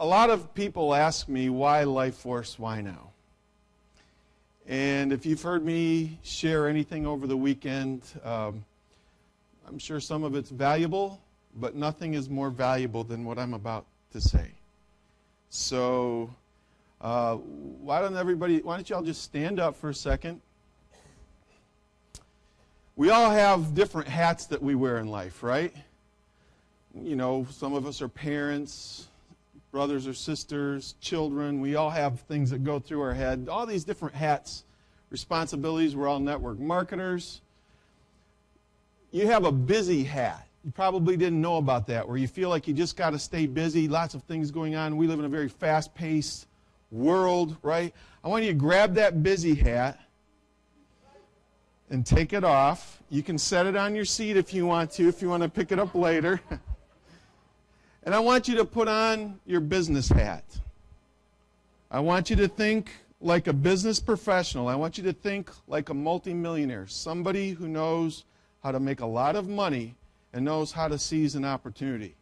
A lot of people ask me, why Life Force, why now? And if you've heard me share anything over the weekend, I'm sure some of it's valuable, but nothing is more valuable than what I'm about to say. So why don't y'all just stand up for a second? We all have different hats that we wear in life, right? You know, some of us are parents, brothers or sisters, children. We all have things that go through our head. All these different hats, responsibilities. We're all network marketers. You have a busy hat. You probably didn't know about that, where you feel like you just got to stay busy, lots of things going on. We live in a very fast-paced world, right? I want you to grab that busy hat and take it off. You can set it on your seat if you want to pick it up later. And I want you to put on your business hat. I want you to think like a business professional. I want you to think like a multimillionaire, somebody who knows how to make a lot of money and knows how to seize an opportunity.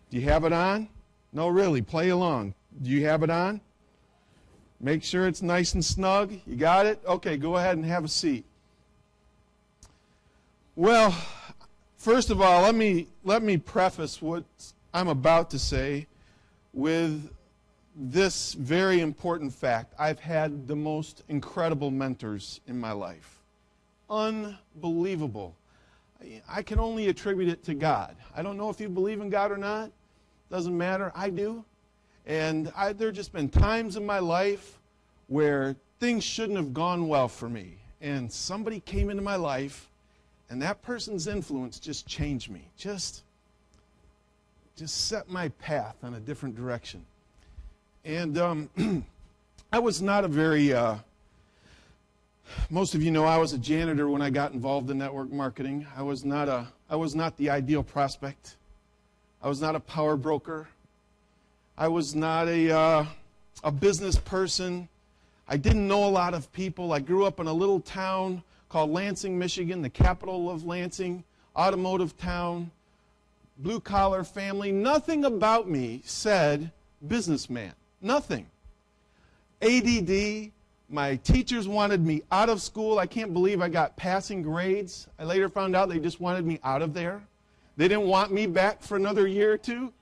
Do you have it on? No, really, play along. Do you have it on? Make sure it's nice and snug. You got it? Okay, go ahead and have a seat. Well, first of all, let me preface what I'm about to say with this very important fact. I've had the most incredible mentors in my life. Unbelievable. I can only attribute it to God. I don't know if you believe in God or not. Doesn't matter. I do. And there have just been times in my life where things shouldn't have gone well for me. And somebody came into my life, and that person's influence just changed me. Just set my path on a different direction. And I was not a very, most of you know I was a janitor when I got involved in network marketing. I was not the ideal prospect. I was not a power broker. I was not a business person. I didn't know a lot of people. I grew up in a little town called Lansing, Michigan, the capital of Lansing, automotive town. Blue-collar family. Nothing about me said businessman. Nothing. ADD. My teachers wanted me out of school. I can't believe I got passing grades. I later found out they just wanted me out of there. They didn't want me back for another year or two.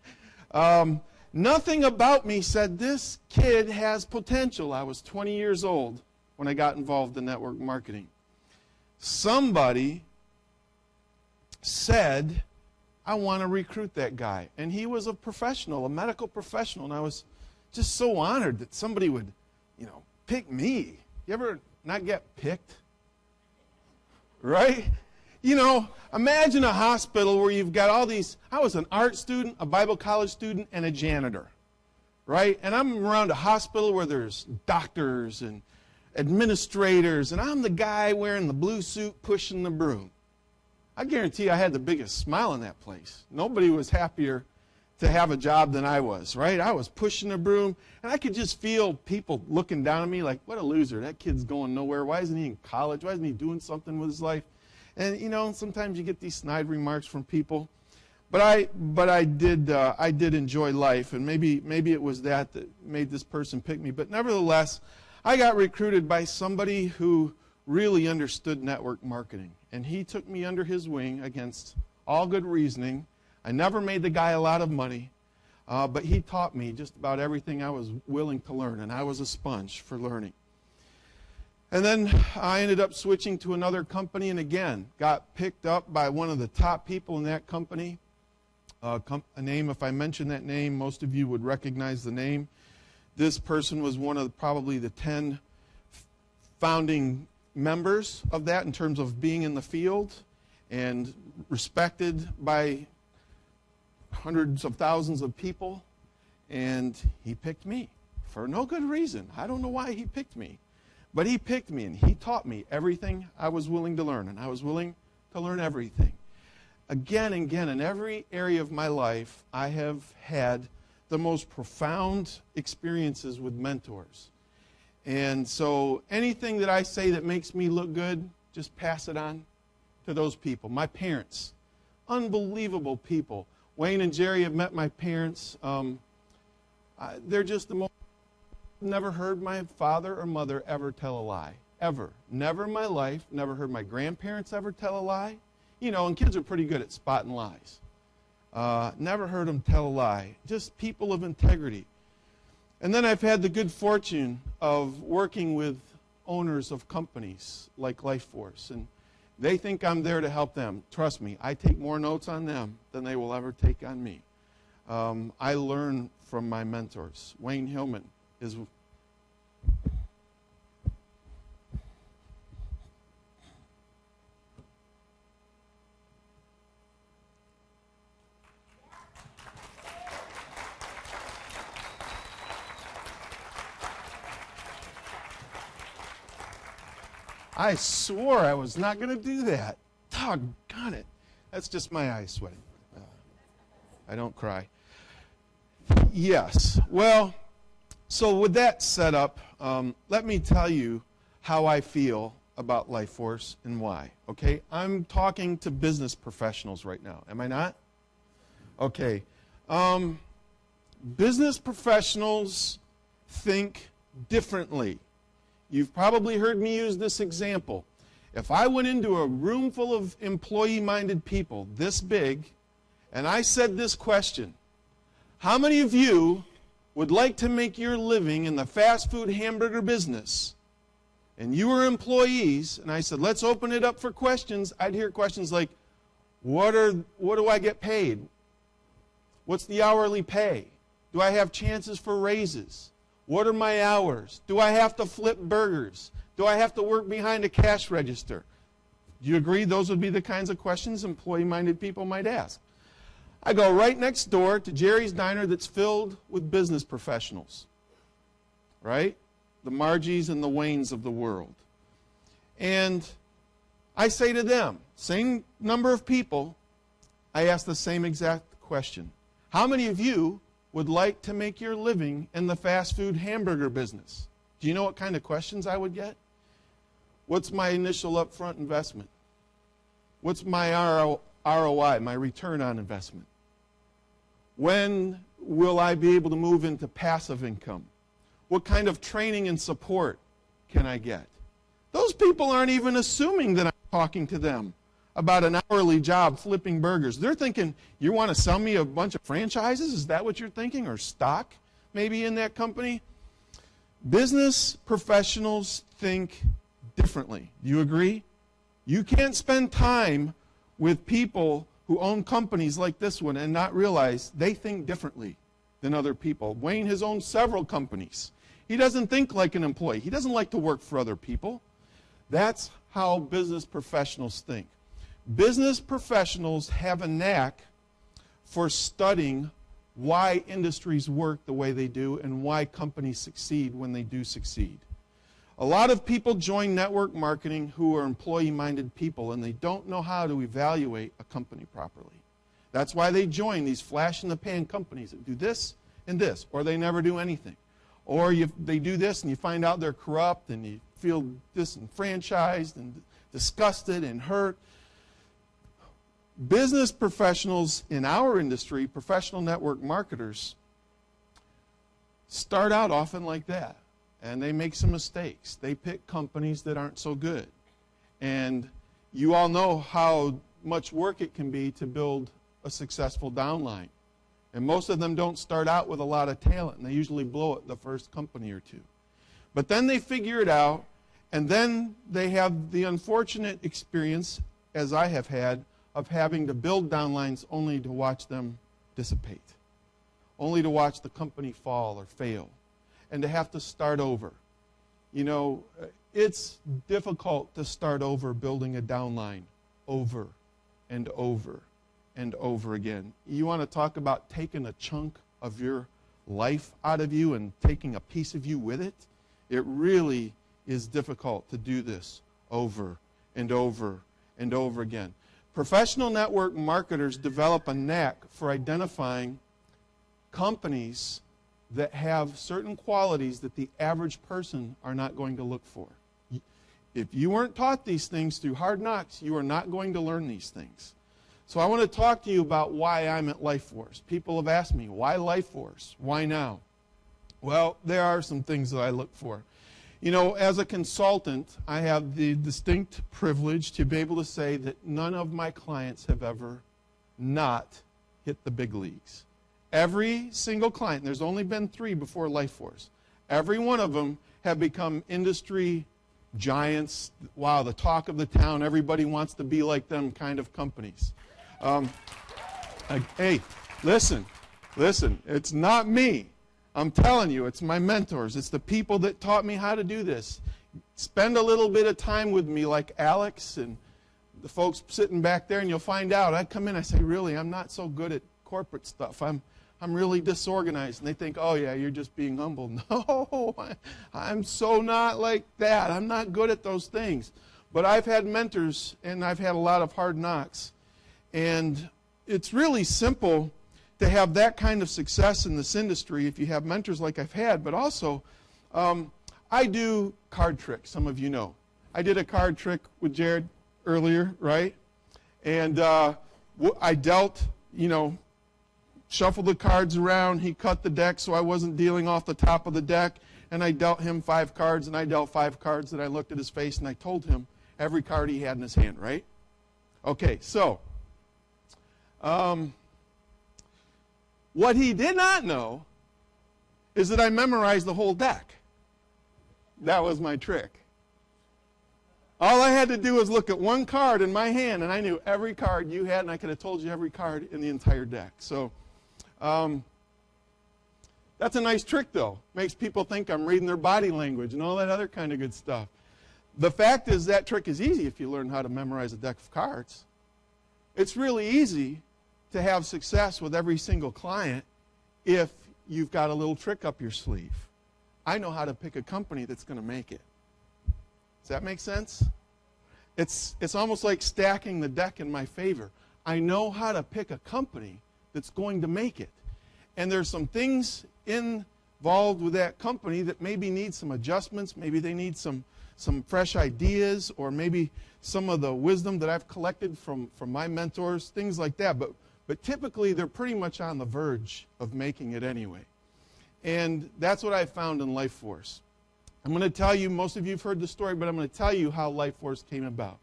Nothing about me said this kid has potential. I was 20 years old when I got involved in network marketing. Somebody said, I want to recruit that guy. And he was a professional, a medical professional. And I was just so honored that somebody would, pick me. You ever not get picked? Right? Imagine a hospital where you've got all these. I was an art student, a Bible college student, and a janitor. Right? And I'm around a hospital where there's doctors and administrators. And I'm the guy wearing the blue suit pushing the broom. I guarantee I had the biggest smile in that place. Nobody was happier to have a job than I was, right? I was pushing a broom, and I could just feel people looking down at me like, what a loser. That kid's going nowhere. Why isn't he in college? Why isn't he doing something with his life? And, sometimes you get these snide remarks from people. But I did enjoy life, and maybe it was that made this person pick me. But nevertheless, I got recruited by somebody who really understood network marketing. And he took me under his wing against all good reasoning. I never made the guy a lot of money, but he taught me just about everything I was willing to learn, and I was a sponge for learning. And then I ended up switching to another company, and again, got picked up by one of the top people in that company. A name, if I mention that name, most of you would recognize the name. This person was one of probably the 10 founding members of that in terms of being in the field and respected by hundreds of thousands of people. And he picked me for no good reason. I don't know why he picked me. But he picked me, and he taught me everything I was willing to learn. And I was willing to learn everything. Again and again, in every area of my life, I have had the most profound experiences with mentors. And so anything that I say that makes me look good, just pass it on to those people. My parents, unbelievable people. Wayne and Jerry have met my parents. They're just the most. Never heard my father or mother ever tell a lie. Ever. Never in my life. Never heard my grandparents ever tell a lie. You know, and kids are pretty good at spotting lies. Never heard them tell a lie. Just people of integrity. And then I've had the good fortune of working with owners of companies like Life Force, and they think I'm there to help them. Trust me, I take more notes on them than they will ever take on me. I learn from my mentors. Wayne Hillman is... I swore I was not going to do that. Doggone it. That's just my eyes sweating. I don't cry. Yes. Well, so with that set up, let me tell you how I feel about Life Force and why. Okay? I'm talking to business professionals right now. Am I not? Okay. Business professionals think differently. You've probably heard me use this example. If I went into a room full of employee-minded people this big, and I said this question, how many of you would like to make your living in the fast food hamburger business? And you were employees, and I said, let's open it up for questions. I'd hear questions like, what do I get paid? What's the hourly pay? Do I have chances for raises? What are my hours? Do I have to flip burgers? Do I have to work behind a cash register? Do you agree those would be the kinds of questions employee-minded people might ask? I go right next door to Jerry's Diner that's filled with business professionals, right? The Margies and the Waynes of the world. And I say to them, same number of people, I ask the same exact question. How many of you would like to make your living in the fast food hamburger business? Do you know what kind of questions I would get? What's my initial upfront investment? What's my ROI, my return on investment? When will I be able to move into passive income? What kind of training and support can I get? Those people aren't even assuming that I'm talking to them about an hourly job flipping burgers. They're thinking, you want to sell me a bunch of franchises? Is that what you're thinking? Or stock maybe in that company? Business professionals think differently. Do you agree? You can't spend time with people who own companies like this one and not realize they think differently than other people. Wayne has owned several companies. He doesn't think like an employee. He doesn't like to work for other people. That's how business professionals think. Business professionals have a knack for studying why industries work the way they do and why companies succeed when they do succeed. A lot of people join network marketing who are employee-minded people, and they don't know how to evaluate a company properly. That's why they join these flash-in-the-pan companies that do this and this, or they never do anything. Or they do this and you find out they're corrupt and you feel disenfranchised and disgusted and hurt. Business professionals in our industry, professional network marketers, start out often like that. And they make some mistakes. They pick companies that aren't so good. And you all know how much work it can be to build a successful downline. And most of them don't start out with a lot of talent, and they usually blow it the first company or two. But then they figure it out, and then they have the unfortunate experience, as I have had, of having to build downlines only to watch them dissipate, only to watch the company fall or fail, and to have to start over. You know, it's difficult to start over building a downline over and over and over again. You want to talk about taking a chunk of your life out of you and taking a piece of you with it? It really is difficult to do this over and over and over again. Professional network marketers develop a knack for identifying companies that have certain qualities that the average person are not going to look for. If you weren't taught these things through hard knocks, you are not going to learn these things. So I want to talk to you about why I'm at Life Force. People have asked me, why Life Force? Why now? Well, there are some things that I look for. You know, as a consultant, I have the distinct privilege to be able to say that none of my clients have ever not hit the big leagues. Every single client, and there's only been 3 before LifeForce, every one of them have become industry giants. Wow, the talk of the town, everybody wants to be like them kind of companies. Hey, listen, it's not me. I'm telling you, it's my mentors. It's the people that taught me how to do this. Spend a little bit of time with me like Alex and the folks sitting back there, and you'll find out. I come in, I say, really, I'm not so good at corporate stuff. I'm really disorganized. And they think, oh, yeah, you're just being humble. No, I'm so not like that. I'm not good at those things. But I've had mentors, and I've had a lot of hard knocks. And it's really simple to have that kind of success in this industry if you have mentors like I've had. But also, I do card tricks, some of you know. I did a card trick with Jared earlier, right? And I dealt, shuffled the cards around. He cut the deck so I wasn't dealing off the top of the deck. And I dealt him 5 cards, and I dealt 5 cards, and I looked at his face, and I told him every card he had in his hand, right? Okay, so what he did not know is that I memorized the whole deck. That was my trick. All I had to do was look at one card in my hand, and I knew every card you had, and I could have told you every card in the entire deck. So that's a nice trick, though. Makes people think I'm reading their body language and all that other kind of good stuff. The fact is that trick is easy if you learn how to memorize a deck of cards. It's really easy to have success with every single client if you've got a little trick up your sleeve. I know how to pick a company that's going to make it. Does that make sense? It's almost like stacking the deck in my favor. I know how to pick a company that's going to make it. And there's some things involved with that company that maybe need some adjustments. Maybe they need some fresh ideas, or maybe some of the wisdom that I've collected from my mentors, things like that. But typically, they're pretty much on the verge of making it anyway. And that's what I found in LifeForce. I'm going to tell you, most of you have heard the story, but I'm going to tell you how LifeForce came about.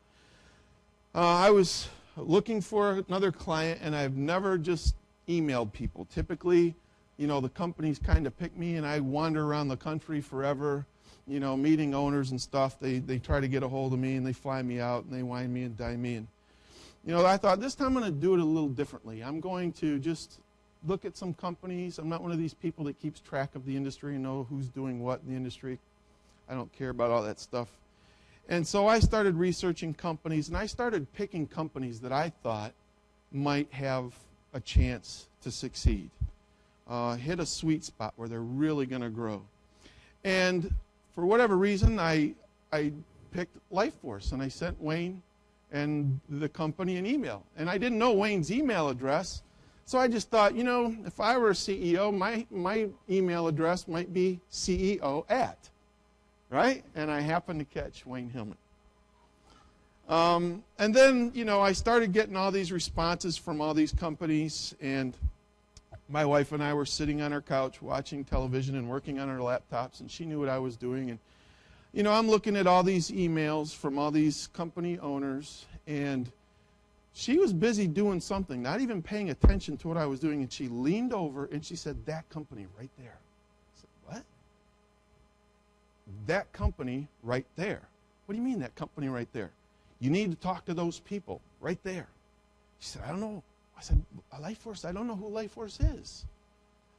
I was looking for another client, and I've never just emailed people. Typically, the companies kind of pick me, and I wander around the country forever, meeting owners and stuff. They try to get a hold of me, and they fly me out, and they wine me and dine me. And I thought this time I'm going to do it a little differently. I'm going to just look at some companies. I'm not one of these people that keeps track of the industry and know who's doing what in the industry. I don't care about all that stuff. And so I started researching companies, and I started picking companies that I thought might have a chance to succeed, hit a sweet spot where they're really going to grow. And for whatever reason, I picked LifeForce, and I sent Wayne and the company an email. And I didn't know Wayne's email address, so I just thought, if I were a CEO, my email address might be CEO at, right? And I happened to catch Wayne Hillman. And then, I started getting all these responses from all these companies, and my wife and I were sitting on our couch watching television and working on our laptops, and she knew what I was doing. And I'm looking at all these emails from all these company owners, and she was busy doing something, not even paying attention to what I was doing, and she leaned over and she said, "That company right there." I said, "What?" "That company right there." "What do you mean, that company right there?" "You need to talk to those people right there." She said, "I don't know." I said, "LifeForce, I don't know who LifeForce is."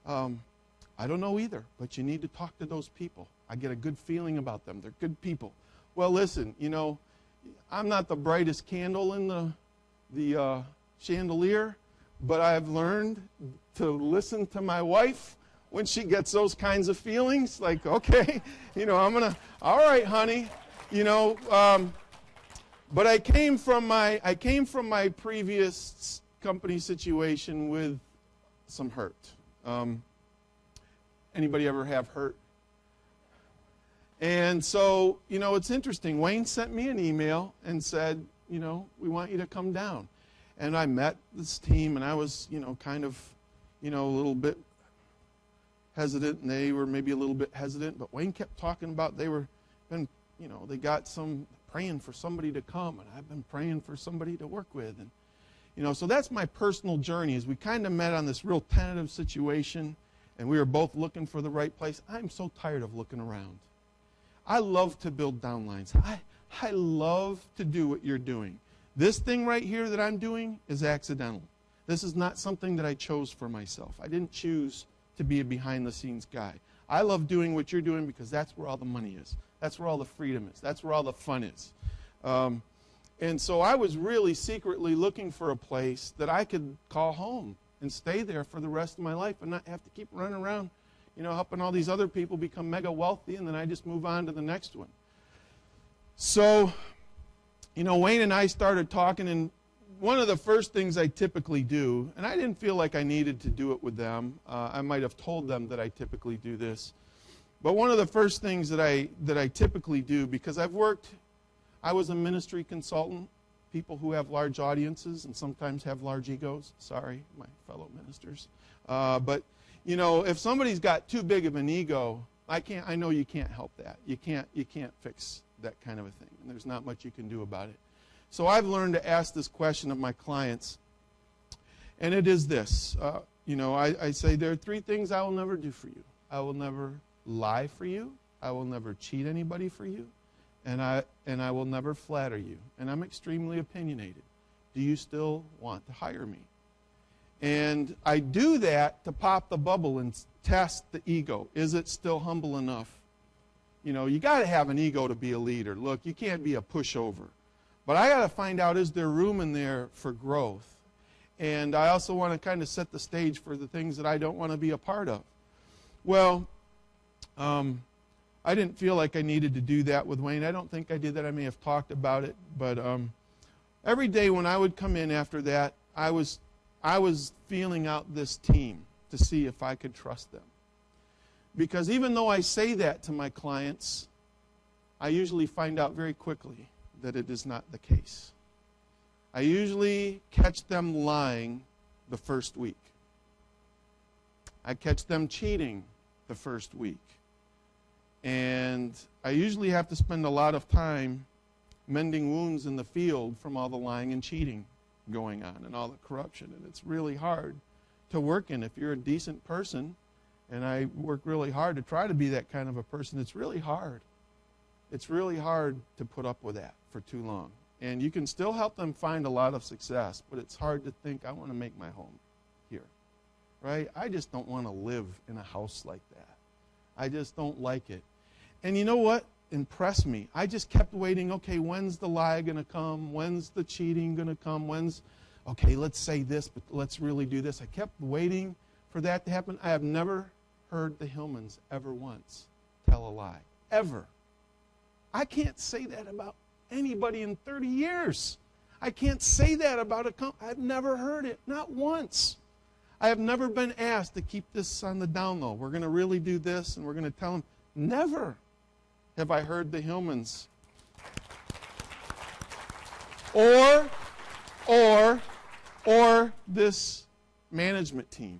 "I don't know either, but you need to talk to those people. I get a good feeling about them. They're good people." Well, listen, I'm not the brightest candle in the chandelier, but I've learned to listen to my wife when she gets those kinds of feelings. Like, okay, all right, honey, but I came from my previous company situation with some hurt. Anybody ever have hurt? And so, it's interesting. Wayne sent me an email and said, we want you to come down. And I met this team, and I was, kind of, a little bit hesitant, and they were maybe a little bit hesitant, but Wayne kept talking about they got some praying for somebody to come, and I've been praying for somebody to work with. And so that's my personal journey, is we kind of met on this real tentative situation, and we were both looking for the right place. I'm so tired of looking around. I love to build downlines. I love to do what you're doing. This thing right here that I'm doing is accidental. This is not something that I chose for myself. I didn't choose to be a behind-the-scenes guy. I love doing what you're doing because that's where all the money is. That's where all the freedom is. That's where all the fun is. And so I was really secretly looking for a place that I could call home and stay there for the rest of my life and not have to keep running around, helping all these other people become mega wealthy, and then I just move on to the next one. So, Wayne and I started talking, and one of the first things I typically do, and I didn't feel like I needed to do it with them. I might have told them that I typically do this. But one of the first things that I typically do, because I was a ministry consultant, people who have large audiences and sometimes have large egos. Sorry, my fellow ministers. But if somebody's got too big of an ego, I know you can't help that. You can't fix that kind of a thing, and there's not much you can do about it. So I've learned to ask this question of my clients, and it is this. I say there are 3 things I will never do for you. I will never lie for you. I will never cheat anybody for you. And I will never flatter you. And I'm extremely opinionated. Do you still want to hire me? And I do that to pop the bubble and test the ego. Is it still humble enough? You got to have an ego to be a leader. Look, you can't be a pushover. But I got to find out, is there room in there for growth? And I also want to kind of set the stage for the things that I don't want to be a part of. Well, I didn't feel like I needed to do that with Wayne. I don't think I did that. I may have talked about it. But every day when I would come in after that, I was feeling out this team to see if I could trust them. Because even though I say that to my clients, I usually find out very quickly that it is not the case. I usually catch them lying the first week. I catch them cheating the first week. And I usually have to spend a lot of time mending wounds in the field from all the lying and cheating going on and all the corruption. And it's really hard to work in if you're a decent person. And I work really hard to try to be that kind of a person. It's really hard. It's really hard to put up with that for too long. And you can still help them find a lot of success, but it's hard to think, I want to make my home here, right? I just don't want to live in a house like that. I just don't like it. And you know what impressed me? I just kept waiting, okay, when's the lie going to come? When's the cheating going to come? Okay, let's say this, but let's really do this. I kept waiting for that to happen. I have never heard the Hillmans ever once tell a lie, ever. I can't say that about anybody in 30 years. I can't say that about a company. I've never heard it, not once. I have never been asked to keep this on the down low. We're going to really do this, and we're going to tell them. Never have I heard the Hillmans. Or this management team.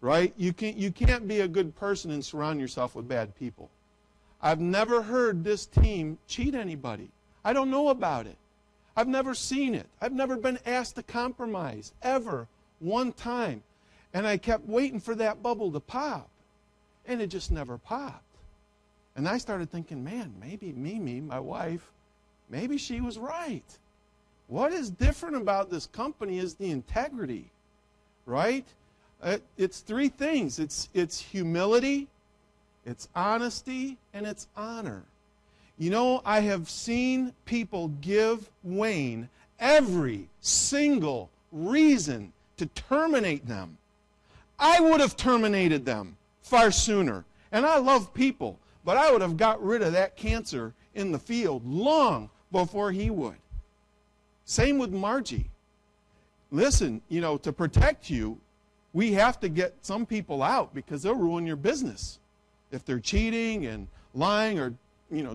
Right? You can't be a good person and surround yourself with bad people. I've never heard this team cheat anybody. I don't know about it. I've never seen it. I've never been asked to compromise, ever, one time. And I kept waiting for that bubble to pop. And it just never popped. And I started thinking, man, maybe Mimi, my wife, maybe she was right. What is different about this company is the integrity, right? It's 3 things. It's humility, it's honesty, and it's honor. I have seen people give Wayne every single reason to terminate them. I would have terminated them far sooner. And I love people, but I would have got rid of that cancer in the field long before he would. Same with Margie. Listen, to protect you, we have to get some people out because they'll ruin your business. If they're cheating and lying or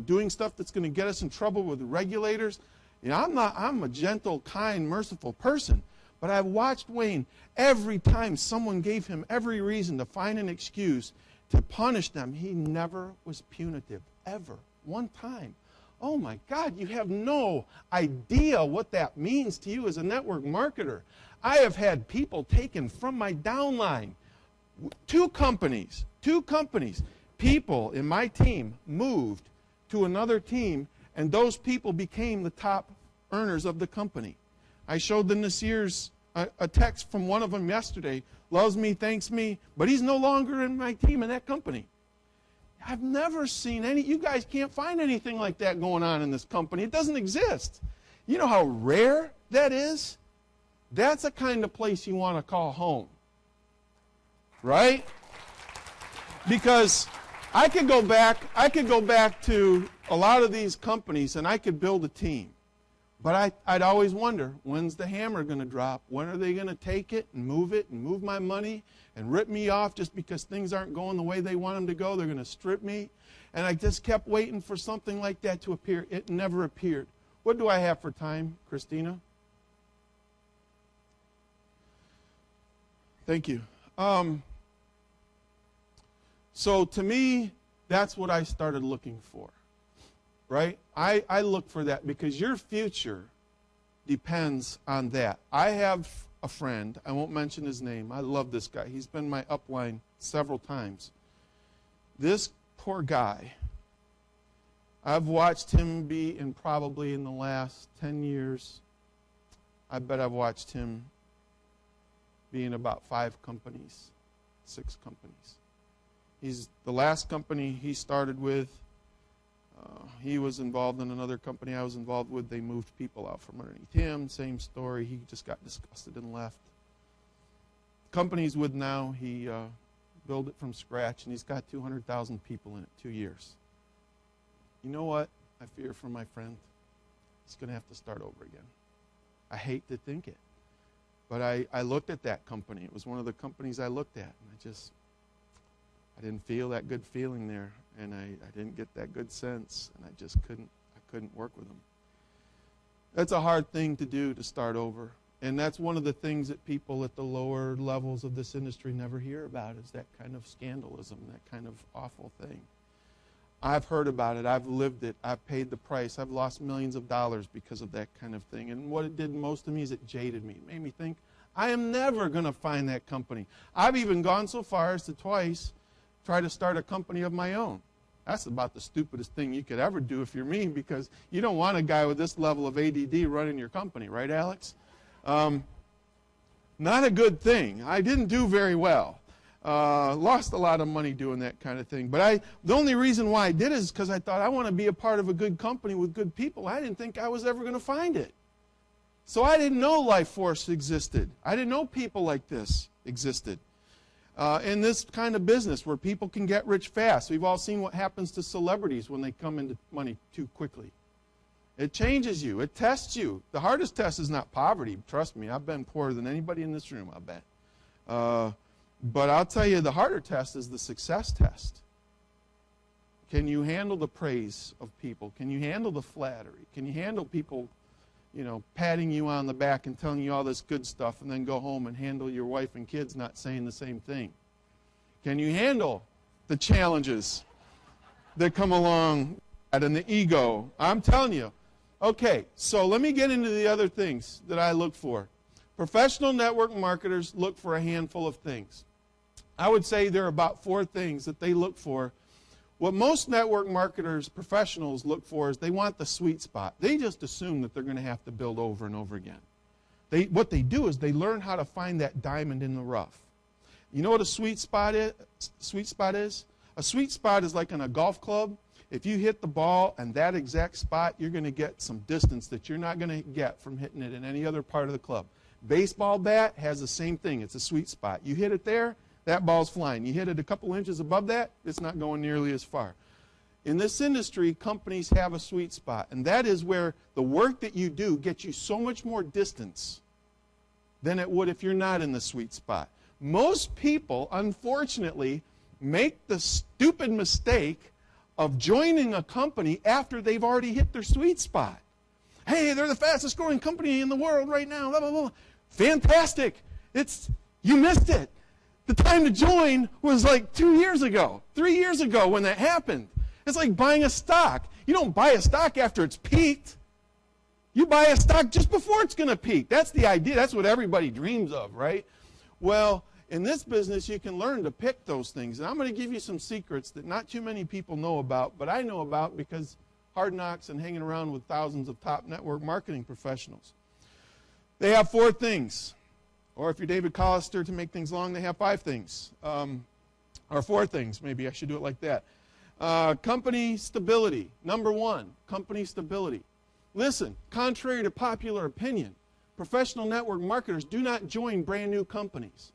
doing stuff that's going to get us in trouble with the regulators. I'm a gentle, kind, merciful person. But I've watched Wayne every time someone gave him every reason to find an excuse to punish them. He never was punitive, ever. One time. Oh my God, you have no idea what that means to you as a network marketer. I have had people taken from my downline. Two companies. People in my team moved to another team, and those people became the top earners of the company. I showed the Nasirs a text from one of them yesterday. Loves me, thanks me, but he's no longer in my team in that company. I've never seen any, you guys can't find anything like that going on in this company. It doesn't exist. You know how rare that is? That's the kind of place you want to call home. Right? Because I could go back to a lot of these companies and I could build a team. But I'd always wonder, when's the hammer going to drop? When are they going to take it and move my money and rip me off just because things aren't going the way they want them to go? They're going to strip me. And I just kept waiting for something like that to appear. It never appeared. What do I have for time, Christina? Thank you. So to me, that's what I started looking for. Right? I look for that because your future depends on that. I have a friend, I won't mention his name. I love this guy. He's been my upline several times. This poor guy, I've watched him be probably in the last 10 years, I bet I've watched him be in about 5 companies, 6 companies. The last company he started with, he was involved in another company I was involved with. They moved people out from underneath him. Same story. He just got disgusted and left. Company he's with now, he built it from scratch, and he's got 200,000 people in it, 2 years. You know what? I fear for my friend. He's going to have to start over again. I hate to think it. But I looked at that company. It was one of the companies I looked at, and I didn't feel that good feeling there, and I didn't get that good sense, and I couldn't work with them. That's a hard thing to do, to start over. And that's one of the things that people at the lower levels of this industry never hear about, is that kind of scandalism, that kind of awful thing. I've heard about it. I've lived it. I've paid the price. I've lost millions of dollars because of that kind of thing. And what it did most to me is it jaded me. It made me think, I am never going to find that company. I've even gone so far as to twice try to start a company of my own. That's about the stupidest thing you could ever do if you're me, because you don't want a guy with this level of ADD running your company, right, Alex? Not a good thing. I didn't do very well. Lost a lot of money doing that kind of thing. But the only reason why I did it is because I thought I want to be a part of a good company with good people. I didn't think I was ever going to find it. So I didn't know Life Force existed. I didn't know people like this existed. In this kind of business where people can get rich fast. We've all seen what happens to celebrities when they come into money too quickly. It changes you. It tests you. The hardest test is not poverty. Trust me, I've been poorer than anybody in this room, I bet. But I'll tell you, the harder test is the success test. Can you handle the praise of people? Can you handle the flattery? Can you handle people, patting you on the back and telling you all this good stuff, and then go home and handle your wife and kids not saying the same thing? Can you handle the challenges that come along and the ego? I'm telling you. Okay, so let me get into the other things that I look for. Professional network marketers look for a handful of things. I would say there are about 4 things that they look for. What most network marketers, professionals, look for is they want the sweet spot. They just assume that they're going to have to build over and over again. What they do is they learn how to find that diamond in the rough. You know what a sweet spot is? A sweet spot is like in a golf club. If you hit the ball in that exact spot, you're going to get some distance that you're not going to get from hitting it in any other part of the club. Baseball bat has the same thing. It's a sweet spot. You hit it there, that ball's flying. You hit it a couple inches above that, it's not going nearly as far. In this industry, companies have a sweet spot, and that is where the work that you do gets you so much more distance than it would if you're not in the sweet spot. Most people, unfortunately, make the stupid mistake of joining a company after they've already hit their sweet spot. Hey, they're the fastest growing company in the world right now, blah, blah, blah. Fantastic. You missed it. The time to join was like 2 years ago, 3 years ago when that happened. It's like buying a stock. You don't buy a stock after it's peaked. You buy a stock just before it's going to peak. That's the idea. That's what everybody dreams of, right? Well, in this business, you can learn to pick those things. And I'm going to give you some secrets that not too many people know about, but I know about because hard knocks and hanging around with thousands of top network marketing professionals. They have 4 things. Or if you're David Collister, to make things long, they have 5 things. Or 4 things, maybe I should do it like that. Company stability. Number 1, company stability. Listen, contrary to popular opinion, professional network marketers do not join brand new companies.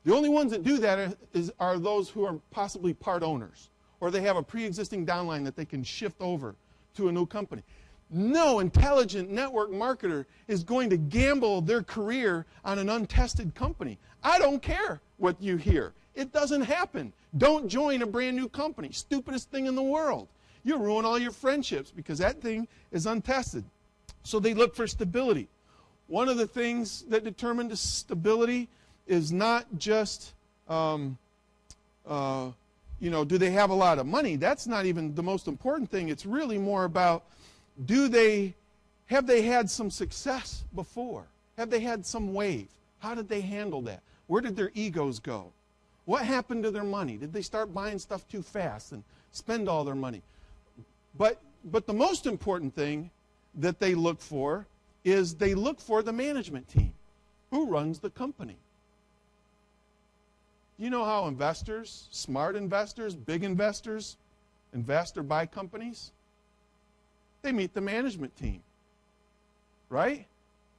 The only ones that do that are those who are possibly part owners, or they have a pre-existing downline that they can shift over to a new company. No intelligent network marketer is going to gamble their career on an untested company. I don't care what you hear. It doesn't happen. Don't join a brand new company. Stupidest thing in the world. You'll ruin all your friendships because that thing is untested. So they look for stability. One of the things that determine the stability is not just, do they have a lot of money? That's not even the most important thing. It's really more about, have they had some success before? Have they had some wave? How did they handle that? Where did their egos go? What happened to their money? Did they start buying stuff too fast and spend all their money? But the most important thing that they look for is they look for the management team. Who runs the company? You know how investors, smart investors, big investors, invest or buy companies? They meet the management team, right?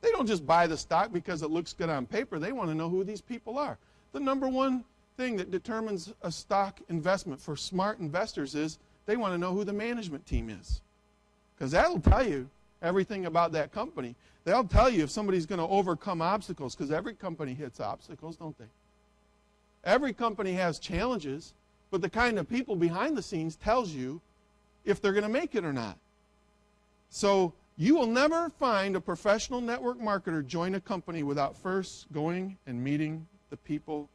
They don't just buy the stock because it looks good on paper. They want to know who these people are. The number one thing that determines a stock investment for smart investors is they want to know who the management team is. Because that'll tell you everything about that company. They'll tell you if somebody's going to overcome obstacles, because every company hits obstacles, don't they? Every company has challenges, but the kind of people behind the scenes tells you if they're going to make it or not. So you will never find a professional network marketer join a company without first going and meeting the people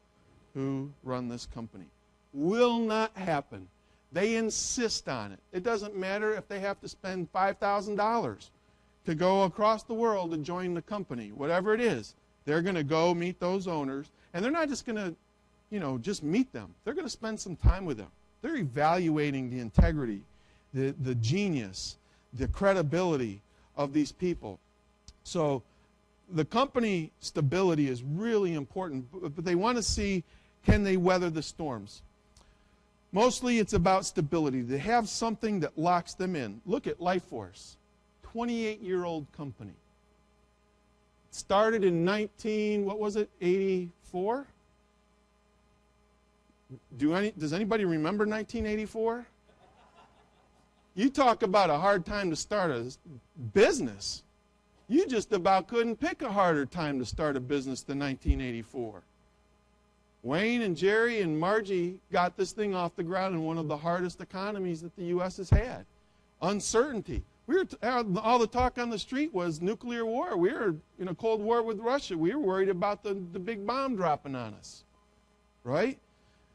who run this company. Will not happen. They insist on it. It doesn't matter if they have to spend $5,000 to go across the world to join the company. Whatever it is, they're going to go meet those owners, and they're not just going to, just meet them. They're going to spend some time with them. They're evaluating the integrity, the genius, the credibility of these people. So the company stability is really important, but they want to see, can they weather the storms? Mostly it's about stability. They have something that locks them in. Look at Lifeforce, 28-year-old company. Started in 84? Does anybody remember 1984? You talk about a hard time to start a business. You just about couldn't pick a harder time to start a business than 1984. Wayne and Jerry and Margie got this thing off the ground in one of the hardest economies that the U.S. has had. Uncertainty. All the talk on the street was nuclear war. We were in a Cold War with Russia. We were worried about the big bomb dropping on us, right?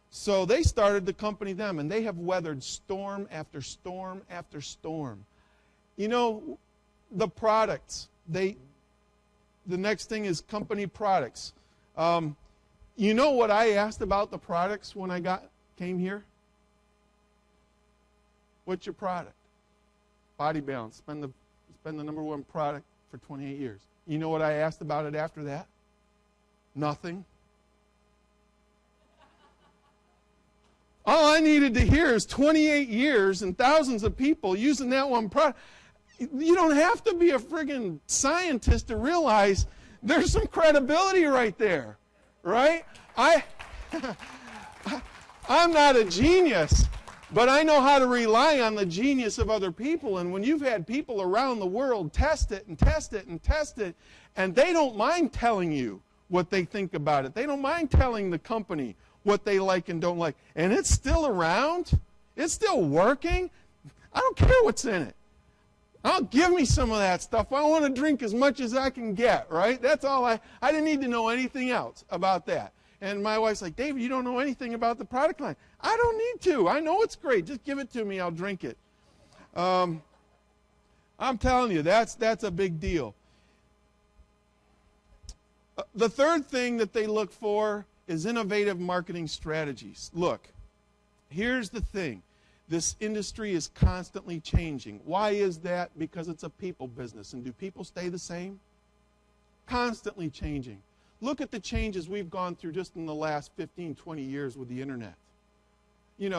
So they started the company them, and they have weathered storm after storm after storm. The products. The next thing is company products. You know what I asked about the products when I came here? What's your product? Body Balance. Spend the number one product for 28 years. You know what I asked about it after that? Nothing. All I needed to hear is 28 years and thousands of people using that one product. You don't have to be a friggin' scientist to realize there's some credibility right there, right? I'm not a genius, but I know how to rely on the genius of other people. And when you've had people around the world test it and test it and test it, and they don't mind telling you what they think about it. They don't mind telling the company what they like and don't like. And it's still around. It's still working. I don't care what's in it. I'll give me some of that stuff. I want to drink as much as I can get, right? That's all I didn't need to know anything else about that. And my wife's like, David, you don't know anything about the product line. I don't need to. I know it's great. Just give it to me. I'll drink it. I'm telling you, that's a big deal. The third thing that they look for is innovative marketing strategies. Look, here's the thing. This industry is constantly changing. Why is that? Because it's a people business. And do people stay the same? Constantly changing. Look at the changes we've gone through just in the last 15, 20 years with the internet. You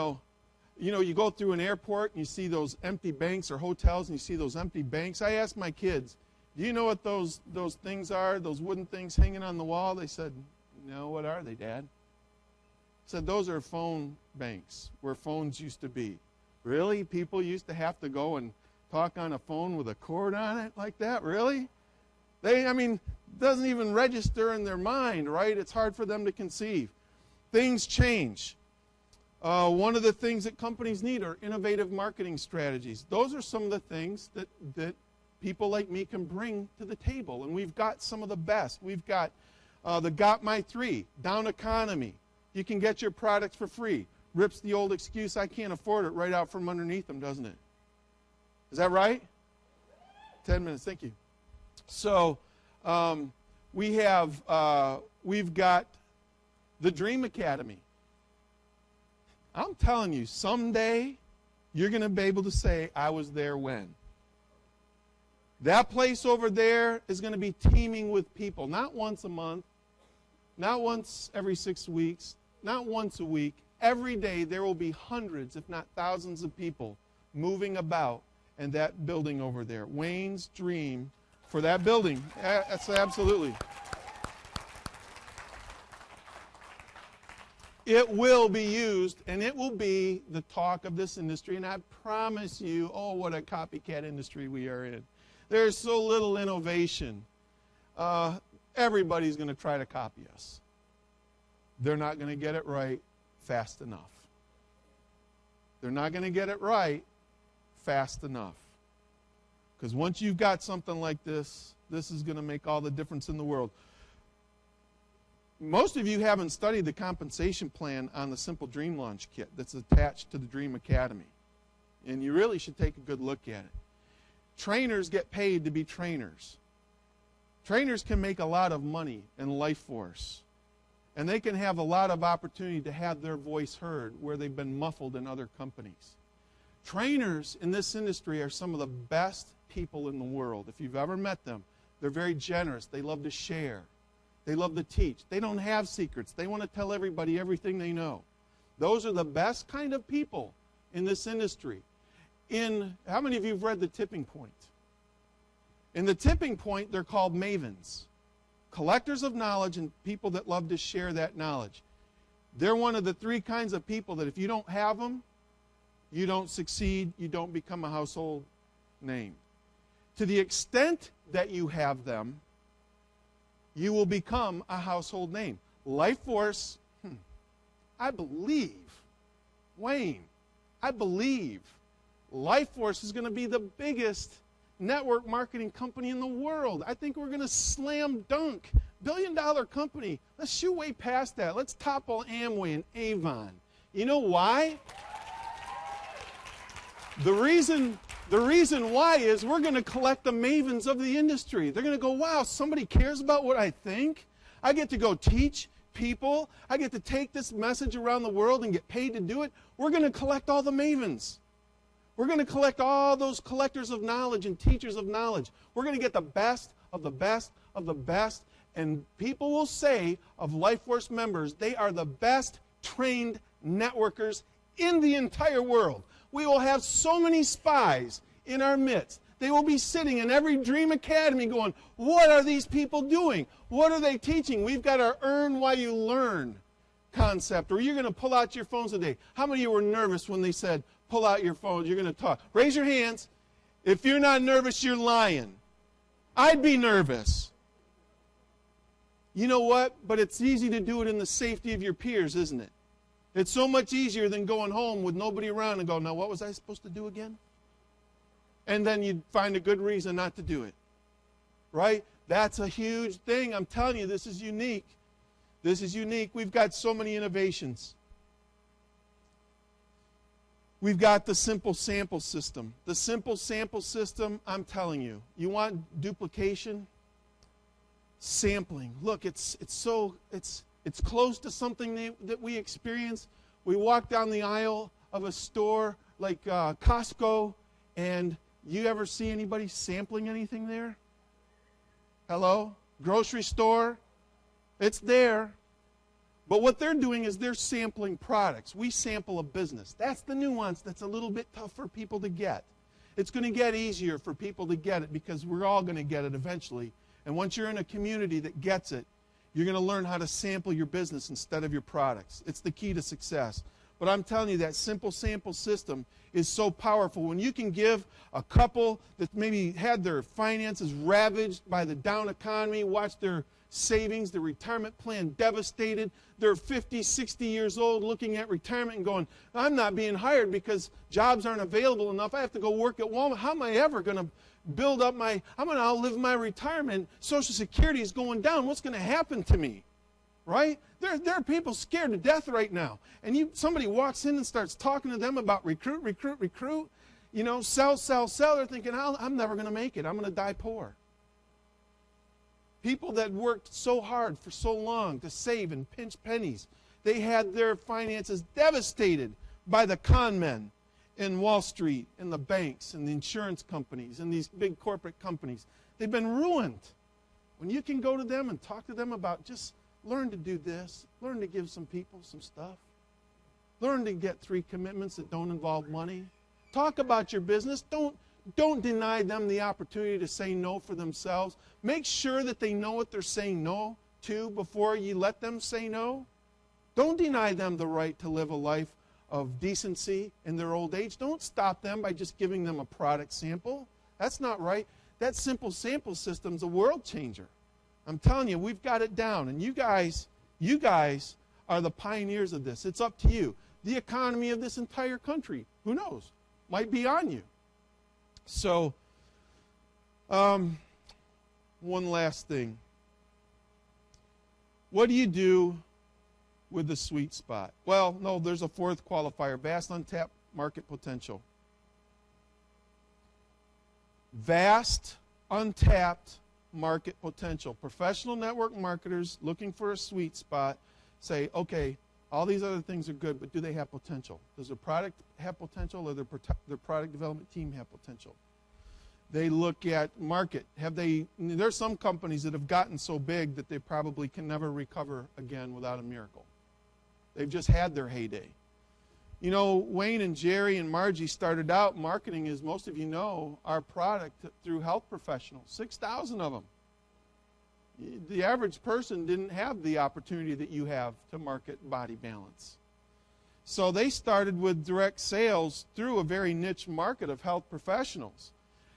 go through an airport and you see those empty banks or hotels and you see those empty banks. I asked my kids, do you know what those things are, those wooden things hanging on the wall? They said, no, what are they, Dad? I said, those are phone banks where phones used to be. Really? People used to have to go and talk on a phone with a cord on it like that? Really? Doesn't even register in their mind, right? It's hard for them to conceive. Things change. One of the things that companies need are innovative marketing strategies. Those are some of the things that people like me can bring to the table. And we've got some of the best. We've got the Got My 3, Down Economy. You can get your products for free. Rips the old excuse, I can't afford it, right out from underneath them, doesn't it? Is that right? 10 minutes, thank you. So we've got the Dream Academy. I'm telling you, someday you're going to be able to say, I was there when. That place over there is going to be teeming with people, not once a month, not once every 6 weeks, not once a week. Every day there will be hundreds, if not thousands of people moving about in that building over there. Wayne's dream for that building. That's absolutely. It will be used, and it will be the talk of this industry. And I promise you, oh, what a copycat industry we are in. There's so little innovation. Everybody's going to try to copy us. They're not going to get it right fast enough. They're not going to get it right fast enough. Because once you've got something like this, this is going to make all the difference in the world. Most of you haven't studied the compensation plan on the Simple Dream Launch Kit that's attached to the Dream Academy. And you really should take a good look at it. Trainers get paid to be trainers. Trainers can make a lot of money in Life Force. And they can have a lot of opportunity to have their voice heard where they've been muffled in other companies. Trainers in this industry are some of the best people in the world. If you've ever met them, they're very generous. They love to share. They love to teach. They don't have secrets. They want to tell everybody everything they know. Those are the best kind of people in this industry. How many of you have read The Tipping Point? In The Tipping Point, they're called mavens. Collectors of knowledge and people that love to share that knowledge. They're one of the three kinds of people that if you don't have them, you don't succeed, you don't become a household name. To the extent that you have them, you will become a household name. Life Force, I believe, Wayne, I believe Life Force is going to be the biggest network marketing company in the world. I think we're going to slam dunk. Billion-dollar company. Let's shoot way past that. Let's topple Amway and Avon. You know why? The reason why is we're going to collect the mavens of the industry. They're going to go, wow, somebody cares about what I think? I get to go teach people. I get to take this message around the world and get paid to do it. We're going to collect all the mavens. We're going to collect all those collectors of knowledge and teachers of knowledge. We're going to get the best of the best of the best. And people will say of Life Force members, they are the best trained networkers in the entire world. We will have so many spies in our midst. They will be sitting in every Dream Academy going, what are these people doing? What are they teaching? We've got our earn while you learn concept. Or you're going to pull out your phones today. How many of you were nervous when they said, pull out your phones, you're going to talk? Raise your hands. If you're not nervous, you're lying. I'd be nervous. You know what? But it's easy to do it in the safety of your peers, isn't it? It's so much easier than going home with nobody around and go, now what was I supposed to do again? and then you'd find a good reason not to do it. Right? That's a huge thing. I'm telling you, this is unique. This is unique. We've got so many innovations. We've got the simple sample system. The simple sample system, I'm telling you, you want duplication? Sampling. Look, it's close to something that we experience. We walk down the aisle of a store like Costco, and you ever see anybody sampling anything there? Hello? Grocery store? It's there. But what they're doing is they're sampling products. We sample a business. That's the nuance that's a little bit tough for people to get. It's going to get easier for people to get it because we're all going to get it eventually. And once you're in a community that gets it, you're going to learn how to sample your business instead of your products. It's the key to success. But I'm telling you, that simple sample system is so powerful. When you can give a couple that maybe had their finances ravaged by the down economy, watch their savings, their retirement plan devastated, they're 50, 60 years old looking at retirement and going, I'm not being hired because jobs aren't available enough. I have to go work at Walmart. How am I ever going to build up I'm going to outlive my retirement. Social Security is going down. What's going to happen to me? Right? There are people scared to death right now. And somebody walks in and starts talking to them about recruit, sell. They're thinking, I'm never going to make it. I'm going to die poor. People that worked so hard for so long to save and pinch pennies, they had their finances devastated by the con men in Wall Street, and the banks, and the insurance companies, and these big corporate companies. They've been ruined. When you can go to them and talk to them about just learn to do this, learn to give some people some stuff, learn to get 3 commitments that don't involve money. Talk about your business. Don't deny them the opportunity to say no for themselves. Make sure that they know what they're saying no to before you let them say no. Don't deny them the right to live a life of decency in their old age. Don't stop them by just giving them a product sample. That's not right. That simple sample system's a world changer. I'm telling you, we've got it down. And you guys are the pioneers of this. It's up to you. The economy of this entire country, who knows, might be on you. So, one last thing. What do you do with the sweet spot? Well, no, there's a 4th qualifier, vast untapped market potential. Vast untapped market potential. Professional network marketers looking for a sweet spot say, okay, all these other things are good, but do they have potential? Does their product have potential, or their product development team have potential? They look at market. There's some companies that have gotten so big that they probably can never recover again without a miracle. They've just had their heyday. You know, Wayne and Jerry and Margie started out marketing, as most of you know, our product through health professionals, 6,000 of them. The average person didn't have the opportunity that you have to market Body Balance. So they started with direct sales through a very niche market of health professionals.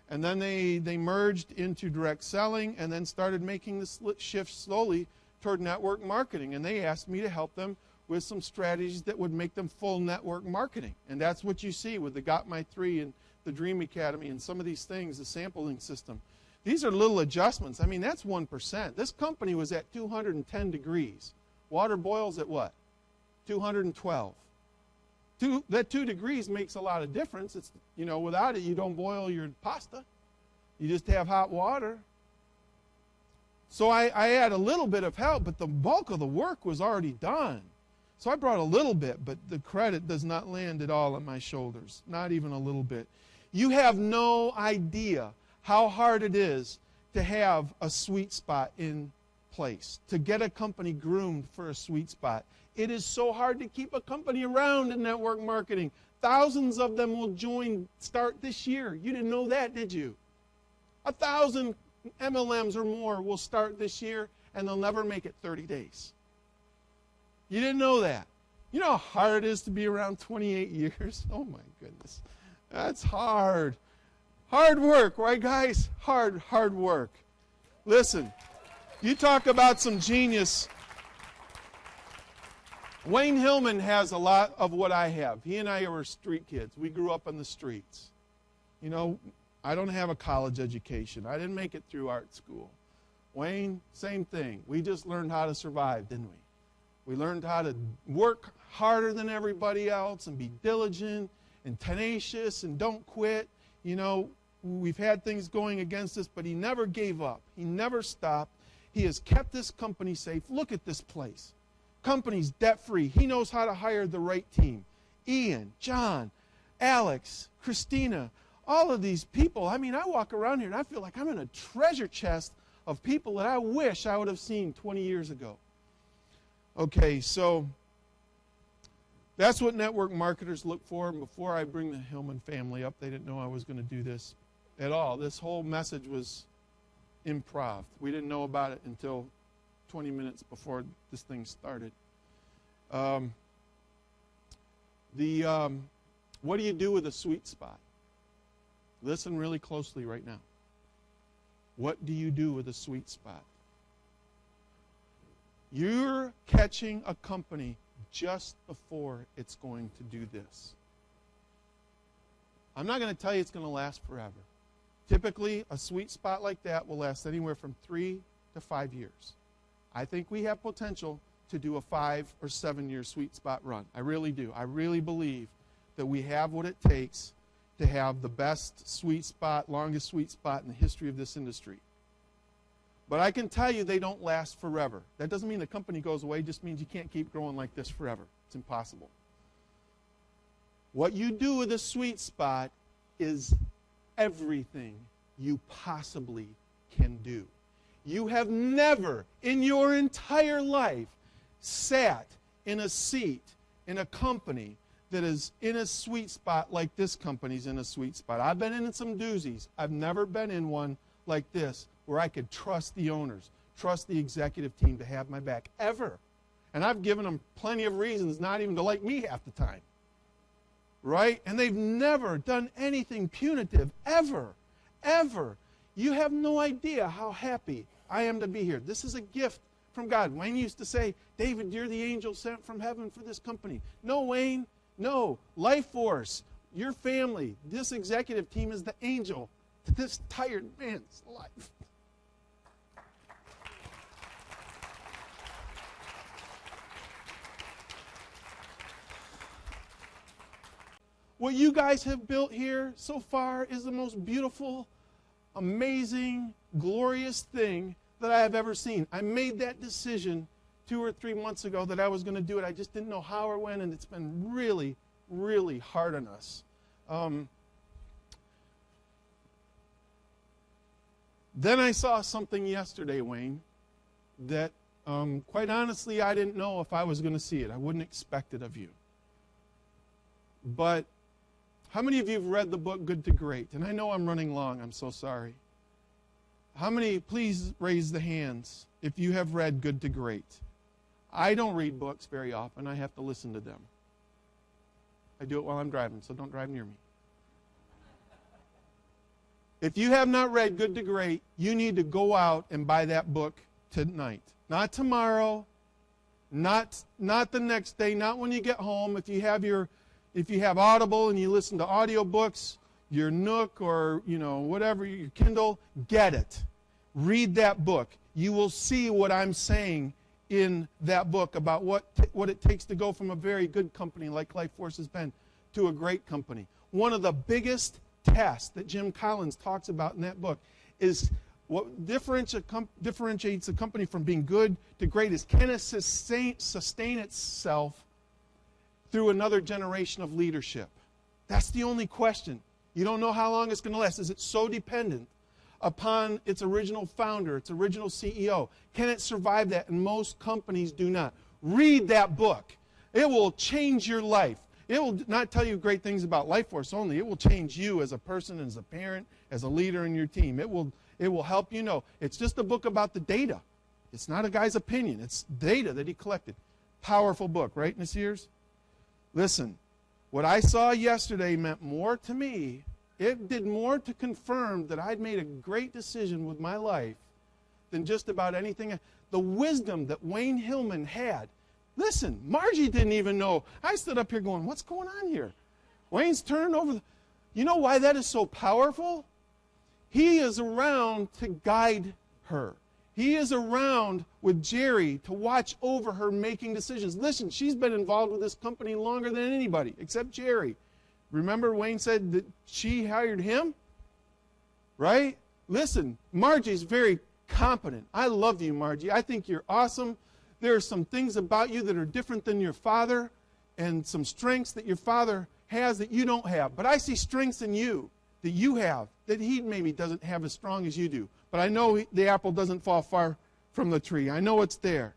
And then they merged into direct selling and then started making the shift slowly toward network marketing. And they asked me to help them with some strategies that would make them full network marketing. And that's what you see with the Got My 3 and the Dream Academy and some of these things, the sampling system. These are little adjustments. I mean, that's 1%. This company was at 210 degrees. Water boils at what? 212. That 2 degrees makes a lot of difference. It's, without it, you don't boil your pasta. You just have hot water. So I had a little bit of help, but the bulk of the work was already done. So I brought a little bit, but the credit does not land at all on my shoulders, not even a little bit. You have no idea how hard it is to have a sweet spot in place, to get a company groomed for a sweet spot. It is so hard to keep a company around in network marketing. Thousands of them will start this year. You didn't know that, did you? 1,000 MLMs or more will start this year, and they'll never make it 30 days. You didn't know that. You know how hard it is to be around 28 years? Oh, my goodness. That's hard. Hard work, right, guys? Hard work. Listen, you talk about some genius. Wayne Hillman has a lot of what I have. He and I were street kids. We grew up on the streets. I don't have a college education. I didn't make it through art school. Wayne, same thing. We just learned how to survive, didn't we? We learned how to work harder than everybody else and be diligent and tenacious and don't quit. You know, we've had things going against us, but he never gave up. He never stopped. He has kept this company safe. Look at this place. Company's debt-free. He knows how to hire the right team. Ian, John, Alex, Christina, all of these people. I mean, I walk around here and I feel like I'm in a treasure chest of people that I wish I would have seen 20 years ago. Okay, so that's what network marketers look for. And before I bring the Hillman family up, they didn't know I was going to do this at all. This whole message was improv. We didn't know about it until 20 minutes before this thing started. What do you do with a sweet spot? Listen really closely right now. What do you do with a sweet spot? You're catching a company just before it's going to do this. I'm not going to tell you it's going to last forever. Typically, a sweet spot like that will last anywhere from 3 to 5 years. I think we have potential to do a 5 or 7 year sweet spot run. I really do. I really believe that we have what it takes to have the best sweet spot, longest sweet spot in the history of this industry. But I can tell you they don't last forever. That doesn't mean the company goes away. It just means you can't keep growing like this forever. It's impossible. What you do with a sweet spot is everything you possibly can do. You have never in your entire life sat in a seat in a company that is in a sweet spot like this company's in a sweet spot. I've been in some doozies. I've never been in one like this where I could trust the owners, trust the executive team to have my back, ever. And I've given them plenty of reasons not even to like me half the time. Right? And they've never done anything punitive, ever, ever. You have no idea how happy I am to be here. This is a gift from God. Wayne used to say, David, you're the angel sent from heaven for this company. No, Wayne, no. Life Force, your family, this executive team is the angel to this tired man's life. What you guys have built here so far is the most beautiful, amazing, glorious thing that I have ever seen. I made that decision 2 or 3 months ago that I was going to do it. I just didn't know how or when, and it's been really, really hard on us. Then I saw something yesterday, Wayne, that quite honestly I didn't know if I was going to see it. I wouldn't expect it of you. But how many of you have read the book Good to Great? And I know I'm running long. I'm so sorry. How many, please raise the hands if you have read Good to Great. I don't read books very often. I have to listen to them. I do it while I'm driving, so don't drive near me. If you have not read Good to Great, you need to go out and buy that book tonight. Not tomorrow, not the next day, not when you get home. If you have Audible and you listen to audiobooks, your Nook or, whatever, your Kindle, get it. Read that book. You will see what I'm saying in that book about what it takes to go from a very good company like Life Force has been to a great company. One of the biggest tests that Jim Collins talks about in that book is what differentiates a company from being good to great is can it sustain itself through another generation of leadership? That's the only question. You don't know how long it's going to last. Is it so dependent upon its original founder, its original CEO? Can it survive that? And most companies do not. Read that book. It will change your life. It will not tell you great things about Life Force only. It will change you as a person, as a parent, as a leader in your team. It will help you know. It's just a book about the data. It's not a guy's opinion. It's data that he collected. Powerful book, right, Nasirs? Listen, what I saw yesterday meant more to me. It did more to confirm that I'd made a great decision with my life than just about anything. The wisdom that Wayne Hillman had. Listen, Margie didn't even know. I stood up here going, what's going on here? Wayne's turning over. You know why that is so powerful? He is around to guide her. He is around with Jerry to watch over her making decisions. Listen, she's been involved with this company longer than anybody, except Jerry. Remember Wayne said that she hired him? Right? Listen, Margie's very competent. I love you, Margie. I think you're awesome. There are some things about you that are different than your father and some strengths that your father has that you don't have. But I see strengths in you that you have that he maybe doesn't have as strong as you do. But I know the apple doesn't fall far from the tree. I know it's there.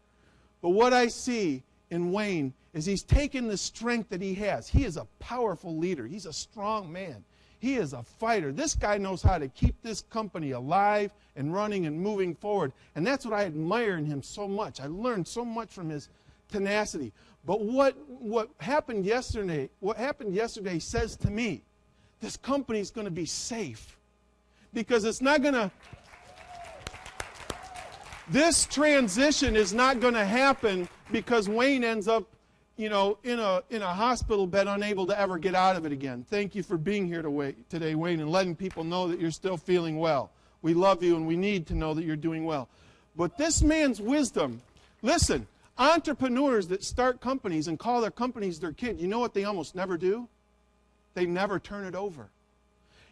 But what I see in Wayne is he's taken the strength that he has. He is a powerful leader. He's a strong man. He is a fighter. This guy knows how to keep this company alive and running and moving forward. And that's what I admire in him so much. I learned so much from his tenacity. But what happened yesterday says to me, this company is going to be safe. Because it's not going to... This transition is not going to happen because Wayne ends up, in a hospital bed, unable to ever get out of it again. Thank you for being here today, Wayne, and letting people know that you're still feeling well. We love you, and we need to know that you're doing well. But this man's wisdom, listen, entrepreneurs that start companies and call their companies their kid, you know what they almost never do? They never turn it over.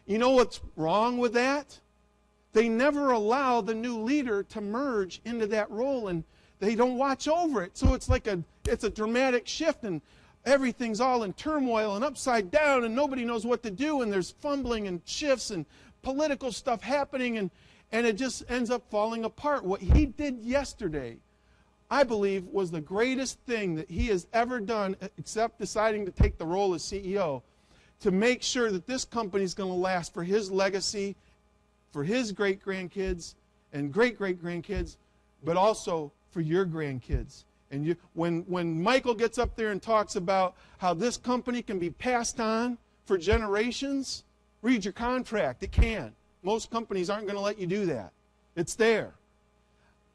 You know what's wrong with that? They never allow the new leader to merge into that role, and they don't watch over it. So it's a dramatic shift, and everything's all in turmoil and upside down, and nobody knows what to do, and there's fumbling and shifts and political stuff happening, and it just ends up falling apart. What he did yesterday, I believe, was the greatest thing that he has ever done, except deciding to take the role as CEO, to make sure that this company is going to last for his legacy, for his great-grandkids and great-great-grandkids, but also for your grandkids. And when Michael gets up there and talks about how this company can be passed on for generations, read your contract. It can. Most companies aren't going to let you do that. It's there.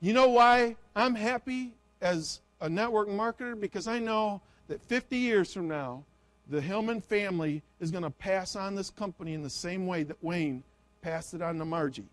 You know why I'm happy as a network marketer? Because I know that 50 years from now, the Hillman family is going to pass on this company in the same way that Wayne passed it on to Margie.